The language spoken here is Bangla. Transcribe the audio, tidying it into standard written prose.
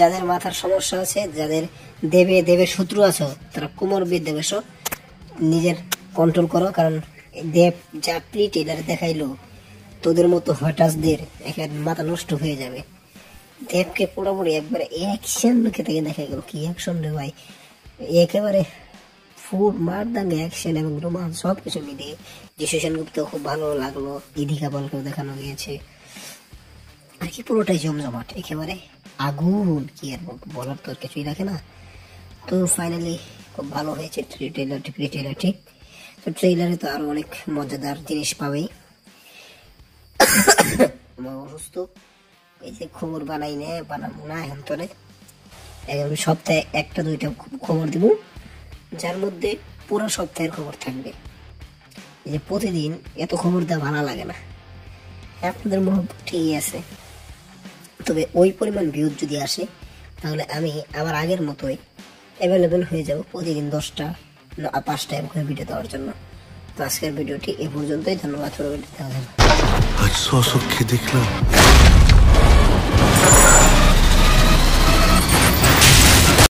যাদের মাথার সমস্যা আছে, যাদের দেবের শত্রু আছো, তারা কোমর বেঁধে বসো, নিজের কন্ট্রোল করো। কারণ দেব যা প্রি টেলার দেখাইলো, তোদের মতো হঠাৎদের একেবারে মাথা নষ্ট হয়ে যাবে। দেবকে পুরোপুরি একবারে অ্যাকশন লুকে থেকে দেখা গেল, কি অ্যাকশন রে ভাই, একেবারে ফুল মারদাঙ্গে অ্যাকশন এবং রোমান্স সবকিছু মিলিয়ে যিশু সেনগুপ্ত খুব ভালো লাগলো। দীপিকা পালকেও দেখানো গিয়েছে আর কি, পুরোটাই জমজমাট, একেবারে আগুন, কি আর বলার তো কিছুই রাখে না। তো ফাইনালি খুব ভালো হয়েছে ট্রেলারটি। তো ট্রেলারে তো আরো অনেক মজাদার জিনিস পাবেই। অসুস্থ, এই যে খবর বানাবো না এখন তোরে, সপ্তাহে একটা দুইটা খবর দিব, যার মধ্যে পুরো সপ্তাহের খবর থাকবে। এই যে প্রতিদিন এত খবর দেওয়া ভালো লাগে না, আপনাদের মনে ঠিকই আছে, তবে ওই পরিমাণ ভিউজ যদি আসে তাহলে আমি আবার আগের মতোই অ্যাভেলেবেল হয়ে যাব প্রতিদিন 10টা 5টা এরকম ভিডিও দেওয়ার জন্য। তো আজকের ভিডিওটি এ পর্যন্তই, ধন্যবাদ। আজ দেখলাম